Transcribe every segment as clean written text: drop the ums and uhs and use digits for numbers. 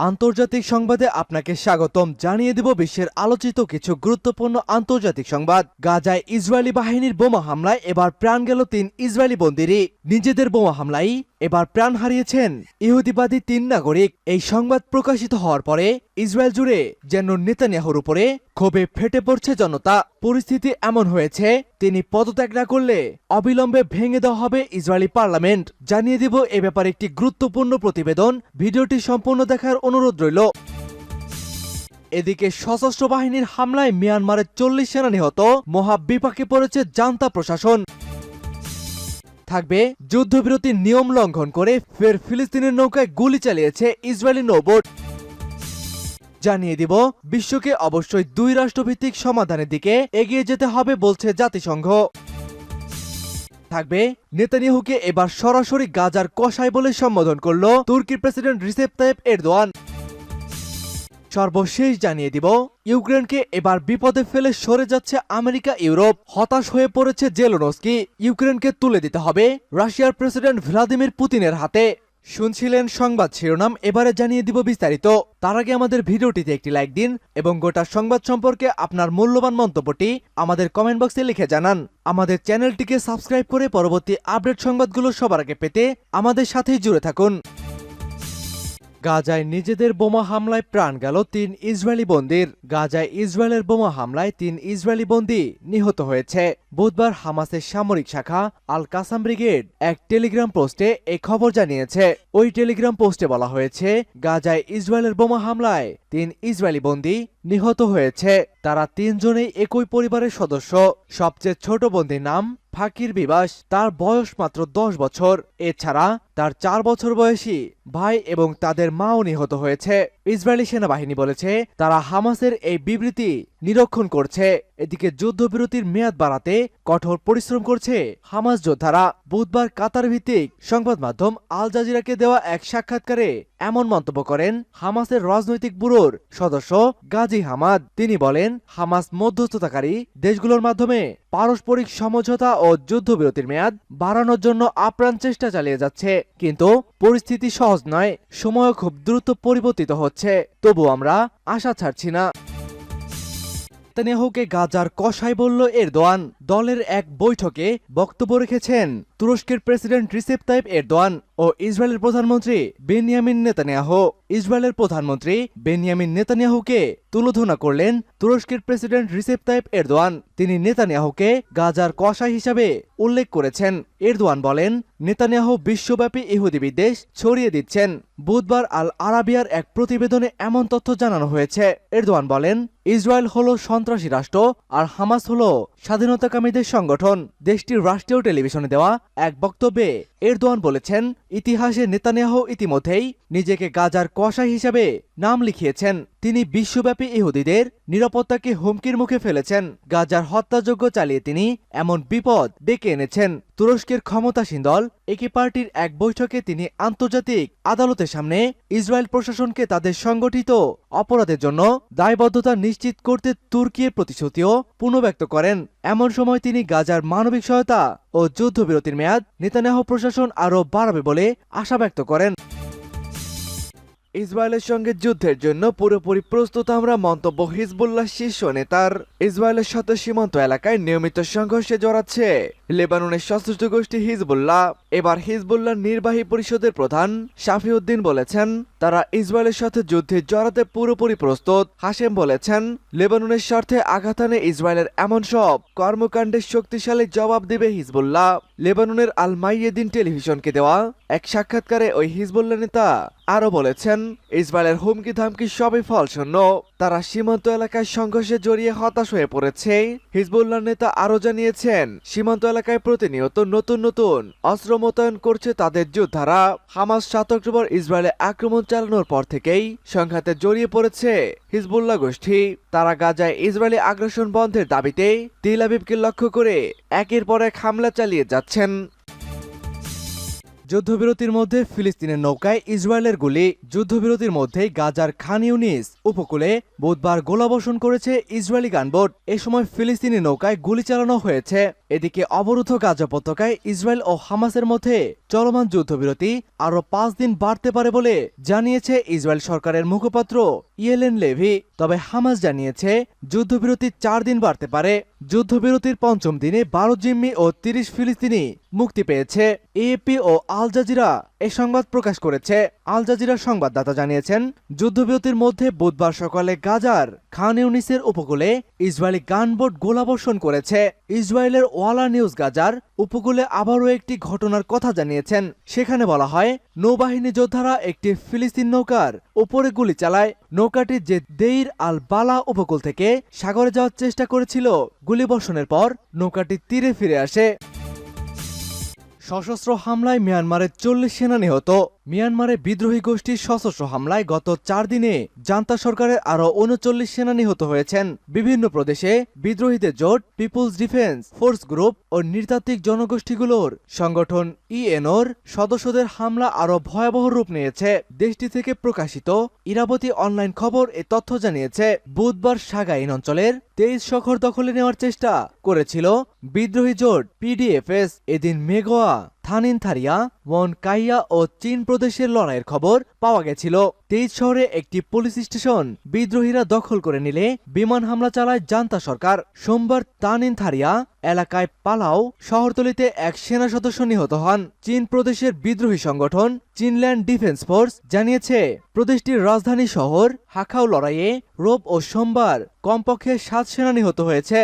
আন্তর্জাতিক সংবাদে আপনাকে স্বাগতম। জানিয়ে দেব বিশ্বের আলোচিত কিছু গুরুত্বপূর্ণ আন্তর্জাতিক সংবাদ। গাজায় ইসরায়েলি বাহিনীর বোমা হামলায় এবার প্রাণ গেল ৩ ইসরায়েলি বন্দীরই। নিজেদের বোমা হামলায় এবার প্রাণ হারিয়েছেন ইহুদিবাদী ৩ নাগরিক। এই সংবাদ প্রকাশিত হওয়ার পরে ইসরায়েল জুড়ে যেন নেতানিয়াহুর উপরে ক্ষোভে ফেটে পড়ছে জনতা। পরিস্থিতি এমন হয়েছে, তিনি পদত্যাগ না করলে অবিলম্বে ভেঙে দেওয়া হবে ইসরায়েলি পার্লামেন্ট। জানিয়ে দেব এ ব্যাপারে একটি গুরুত্বপূর্ণ প্রতিবেদন। ভিডিওটি সম্পূর্ণ দেখার অনুরোধ রইল। এদিকে সশস্ত্র বাহিনীর হামলায় মিয়ানমারের ৪০ সেনা নিহত, মহাবিপাকে পড়েছে জান্তা প্রশাসন। থাকবে যুদ্ধবিরতির নিয়ম লঙ্ঘন করে ফের ফিলিস্তিনের নৌকায় গুলি চালিয়েছে ইসরায়েলি নৌবোট। জানিয়ে দিব বিশ্বকে অবশ্যই ২ রাষ্ট্রভিত্তিক সমাধানের দিকে এগিয়ে যেতে হবে বলছে জাতিসংঘ। থাকবে নেতানিয়াহুকে এবার সরাসরি গাজার কসাই বলে সম্বোধন করল তুর্কির প্রেসিডেন্ট রিসেপ তাইপ এরদোয়ান। সর্বশেষ জানিয়ে দিব ইউক্রেনকে এবার বিপদে ফেলে সরে যাচ্ছে আমেরিকা ইউরোপ। হতাশ হয়ে পড়েছে জেলেনস্কি। ইউক্রেনকে তুলে দিতে হবে রাশিয়ার প্রেসিডেন্ট ভ্লাদিমির পুতিনের হাতে। শুনছিলেন সংবাদ শিরোনাম, এবারে জানিয়ে দিব বিস্তারিত। তার আগে আমাদের ভিডিওটিতে একটি লাইক দিন এবং গোটা সংবাদ সম্পর্কে আপনার মূল্যবান মন্তব্যটি আমাদের কমেন্ট বক্সে লিখে জানান। আমাদের চ্যানেলটিকে সাবস্ক্রাইব করে পরবর্তী আপডেট সংবাদগুলো সবার আগে পেতে আমাদের সাথেই জুড়ে থাকুন। গাজায় নিজেদের বোমা হামলায় প্রাণ গেল ৩ ইসরায়েলি বন্দীর। গাজায় ইসরায়েলের বোমা হামলায় ৩ ইসরায়েলি বন্দী নিহত হয়েছে। বুধবার হামাসের সামরিক শাখা আল কাসাম ব্রিগেড এক টেলিগ্রাম পোস্টে এই খবর জানিয়েছে। ওই টেলিগ্রাম পোস্টে বলা হয়েছে, গাজায় ইসরায়েলের বোমা হামলায় ৩ ইসরায়েলি বন্দী নিহত হয়েছে। তারা ৩ জনেই একই পরিবারের সদস্য। সবচেয়ে ছোট বন্দীর নাম ফাকির বিবাস, তার বয়স মাত্র ১০ বছর। এছাড়া তার ৪ বছর বয়সী ভাই এবং তাদের মাও নিহত হয়েছে। ইসরায়েলি সেনাবাহিনী বলেছে তারা হামাসের এই বিবৃতি নিরীক্ষণ করছে। এদিকে যুদ্ধবিরতির মেয়াদ বাড়াতে কঠোর পরিশ্রম করছে হামাস যোদ্ধারা। বুধবার কাতার ভিত্তিক সংবাদ মাধ্যম আল জাজিরাকে দেওয়া এক সাক্ষাৎকারে এমন মন্তব্য করেন হামাসের রাজনৈতিক ব্যুরোর সদস্য গাজী হামাদ। তিনি বলেন, হামাস মধ্যস্থতাকারী দেশগুলোর মাধ্যমে পারস্পরিক সমঝোতা ও যুদ্ধবিরতির মেয়াদ বাড়ানোর জন্য আপ্রাণ চেষ্টা চালিয়ে যাচ্ছে, কিন্তু পরিস্থিতি সহজ নয়। সময় খুব দ্রুত পরিবর্তিত হচ্ছে, তবু আমরা আশা ছাড়ছি না। নেতানিয়াহুকে গাজার কসাই বলল এরদোয়ান। দলের এক বৈঠকে বক্তব্য রেখেছেন তুরস্কের প্রেসিডেন্ট রিসেপ তাইপ এরদোয়ান ও ইসরায়েলের প্রধানমন্ত্রী বেনিয়ামিন নেতানিয়াহু। ইসরায়েলের প্রধানমন্ত্রী বেনিয়ামিন নেতানিয়াহুকে তুলোধনা করলেন তুরস্কের প্রেসিডেন্ট রিসেপ তাইপ এরদোয়ান। তিনি নেতানিয়াহুকে গাজার কসাই হিসাবে উল্লেখ করেছেন। এরদোয়ান বলেন, নেতানিয়াহু বিশ্বব্যাপী ইহুদি বিদ্বেষ ছড়িয়ে দিচ্ছেন। বুধবার আল আরাবিয়ার এক প্রতিবেদনে এমন তথ্য জানানো হয়েছে। এরদোয়ান বলেন, ইসরায়েল হলো সন্ত্রাসী রাষ্ট্র আর হামাস হলো স্বাধীনতাকামীদের সংগঠন। দেশটির রাষ্ট্রীয় টেলিভিশনে দেওয়া এক বক্তব্যে এরদোয়ান বলেছেন, ইতিহাসে নেতানিয়াহু ইতিমধ্যেই নিজেকে গাজার কসাই হিসাবে নাম লিখিয়েছেন। তিনি বিশ্বব্যাপী ইহুদিদের নিরাপত্তাকে হুমকির মুখে ফেলেছেন। গাজার হত্যাযজ্ঞ চালিয়ে তিনি এমন বিপদ ডেকে এনেছেন। তুরস্কের ক্ষমতাসীন দল একই পার্টির এক বৈঠকে তিনি আন্তর্জাতিক আদালতের সামনে ইসরায়েল প্রশাসনকে তাদের সংগঠিত অপরাধের জন্য দায়বদ্ধতা নিশ্চিত করতে তুর্কির প্রতিশ্রুতিও পুনর্ব্যক্ত করেন। এমন সময় তিনি গাজার মানবিক সহায়তা ও যুদ্ধবিরতির মেয়াদ নেতানিয়াহু প্রশাসন আরও বাড়াবে বলে আশা ব্যক্ত করেন। ইসরায়েলের সঙ্গে যুদ্ধের জন্য পুরোপুরি প্রস্তুত আমরা, মন্তব্য হিজবুল্লাহ শীর্ষ নেতার। ইসরায়েলের সাথে সীমান্ত এলাকায় নিয়মিত সংঘর্ষে জড়াচ্ছে লেবাননের সশস্ত্র গোষ্ঠী হিজবুল্লাহ। এবার হিজবুল্লাহ নির্বাহী পরিষদের প্রধান শাফিউদ্দিন বলেছেন, তারা ইসরায়েলের সাথে যুদ্ধে জড়াতে পুরোপুরি প্রস্তুত। হাশেম বলেছেন, লেবাননের স্বার্থে আঘাত আনে ইসরায়েলের এমন সব কর্মকাণ্ডের শক্তিশালী জবাব দেবে হিজবুল্লাহ। লেবাননের আল মাইয়েদিন টেলিভিশনকে দেওয়া এক সাক্ষাৎকারে ওই হিজবুল্লাহ নেতা আরো বলেছেন, ইসরায়েলের হুমকি ধামকি সবই ফলশূন্য। তারা সীমান্ত এলাকায় সংঘর্ষে জড়িয়ে হতাশ হয়ে পড়েছে। হিজবুল্লাহ নেতা আরো জানিয়েছেন, সীমান্ত এলাকায় প্রতিনিয়ত নতুন নতুন অস্ত্র মোতায়েন করছে তাদের যোদ্ধারা। হামাস ৭ অক্টোবর ইসরায়েলে আক্রমণ চালানোর পর থেকেই সংঘাতে জড়িয়ে পড়েছে হিজবুল্লাহ গোষ্ঠী। তারা গাজায় ইসরায়েলি আগ্রাসন বন্ধের দাবিতে তেল আবিবকে লক্ষ্য করে একের পর এক হামলা চালিয়ে যাচ্ছেন। যুদ্ধবিরতির মধ্যে ফিলিস্তিনের নৌকায় ইসরায়েলের গুলি। যুদ্ধবিরতির মধ্যেই গাজার খান ইউনিস উপকূলে বুধবার গোলাবর্ষণ করেছে ইসরায়েলি গানবোট। এ সময় ফিলিস্তিনি নৌকায় গুলি চালানো হয়েছে। এদিকে অবরুদ্ধ গাজা উপত্যকায় ইসরায়েল ও হামাসের মধ্যে চলমান যুদ্ধবিরতি আরও 5 দিন বাড়তে পারে বলে জানিয়েছে ইসরায়েল সরকারের মুখপাত্র ইয়েলেন লেভি। তবে হামাস জানিয়েছে যুদ্ধবিরতি 4 দিন বাড়তে পারে। যুদ্ধবিরতির পঞ্চম দিনে 12 জিম্মি ও 30 ফিলিস্তিনি মুক্তি পেয়েছে। এএপি ও আল জাজিরা এই সংবাদ প্রকাশ করেছে। আল জাজিরার সংবাদদাতা জানিয়েছেন, যুদ্ধবিরতির মধ্যে বুধবার সকালে গাজার খান ইউনিসের উপকূলে ইসরায়েলি গানবোট গোলাবর্ষণ করেছে। ইসরায়েলের ওয়ালা নিউজ গাজার উপকূলে আবারও একটি ঘটনার কথা জানিয়েছেন। সেখানে বলা হয়, নৌবাহিনী যোদ্ধারা একটি ফিলিস্তিন নৌকার উপরে গুলি চালায়। নৌকাটি যে দেইর আল বালা উপকূল থেকে সাগরে যাওয়ার চেষ্টা করেছিল, গুলিবর্ষণের পর নৌকাটি তীরে ফিরে আসে। সশস্ত্র হামলায় মিয়ানমারের 40 সেনা নিহত। মিয়ানমারে বিদ্রোহী গোষ্ঠীর সশস্ত্র হামলায় গত 4 দিনে জান্তা সরকারের আরও 39 সেনা নিহত হয়েছেন। বিভিন্ন প্রদেশে বিদ্রোহীদের জোট, পিপুলস ডিফেন্স ফোর্স গ্রুপ ও নৃতাত্ত্বিক জনগোষ্ঠীগুলোর সংগঠন ইএনওর সদস্যদের হামলা আরও ভয়াবহ রূপ নিয়েছে। দেশটি থেকে প্রকাশিত ইরাবতী অনলাইন খবর এ তথ্য জানিয়েছে। বুধবার সাগাইন অঞ্চলের 23 শহর দখলে নেওয়ার চেষ্টা করেছিল বিদ্রোহী জোট পিডিএফএস। এদিন মেঘোয়া, থানিনথারিয়া, ওয়ান কাইয়া ও চীন প্রদেশের লড়াইয়ের খবর পাওয়া গেছিল। 23 শহরে একটি পুলিশ স্টেশন বিদ্রোহীরা দখল করে নিলে বিমান হামলা চালায় জান্তা সরকার। সোমবার তানিনথারিয়া এলাকায় পালাও শহরতলিতে এক সেনা সদস্য নিহত হন। চীন প্রদেশের বিদ্রোহী সংগঠন চীনল্যান্ড ডিফেন্স ফোর্স জানিয়েছে, প্রদেশটির রাজধানী শহর হাখাও লড়াইয়ে রোব ও সোমবার কমপক্ষে 7 সেনা নিহত হয়েছে।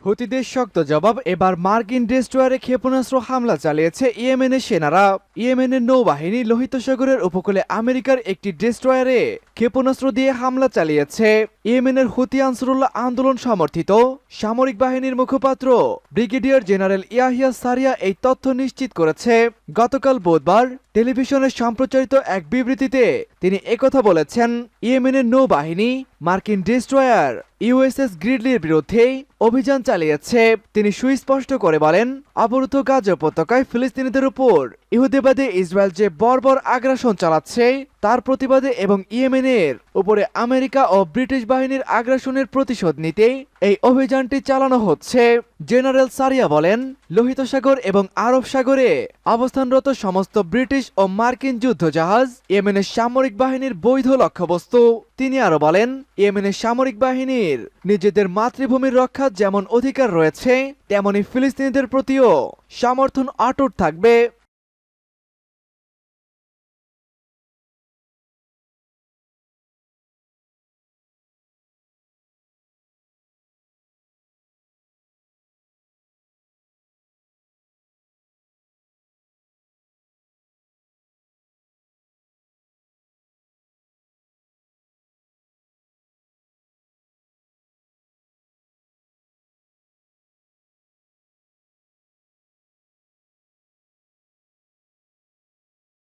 হুতিদের শক্ত জবাব। এবার মার্কিন ডেস্ট্রয়ারে ক্ষেপণাস্ত্র হামলা চালিয়েছে ইয়েমেনের সেনারা। ইয়েমেনের নৌবাহিনী লোহিত সাগরের উপকূলে আমেরিকার একটি ডেস্ট্রয়ারে ক্ষেপণাস্ত্র দিয়ে হামলা চালিয়েছে। ইয়েমেনের হুতি আনসারুল্লাহ আন্দোলন সমর্থিত সামরিক বাহিনীর মুখপাত্র ব্রিগেডিয়ার জেনারেল ইয়াহিয়া সারিয়া এই তথ্য নিশ্চিত করেছে। গতকাল বুধবার টেলিভিশনে সম্প্রচারিত এক বিবৃতিতে তিনি একথা বলেছেন। ইয়েমেনের নৌবাহিনী মার্কিন ডেস্ট্রয়ার ইউএসএস গ্রিডলির বিরুদ্ধে অভিযান চালিয়েছে। তিনি সুস্পষ্ট করে বলেন, অবরুদ্ধ গাজা উপত্যকায় ফিলিস্তিনিদের উপর ইহুদিবাদী ইসরায়েল যে বর্বর আগ্রাসন চালাচ্ছে তার প্রতিবাদে এবং ইয়েমেনের উপরে আমেরিকা ও ব্রিটিশ বাহিনীর আগ্রাসনের প্রতিশোধ নিতে এই অভিযানটি চালানো হচ্ছে। জেনারেল সারিয়া বলেন, লোহিত সাগর এবং আরব সাগরে অবস্থানরত সমস্ত ব্রিটিশ ও মার্কিন যুদ্ধজাহাজ ইয়েমেনের সামরিক বাহিনীর বৈধ লক্ষ্যবস্তু। তিনি আরো বলেন, ইয়েমেনের সামরিক বাহিনীর নিজেদের মাতৃভূমির রক্ষার যেমন অধিকার রয়েছে, তেমনি ফিলিস্তিনিদের প্রতিও সমর্থন অটুট থাকবে।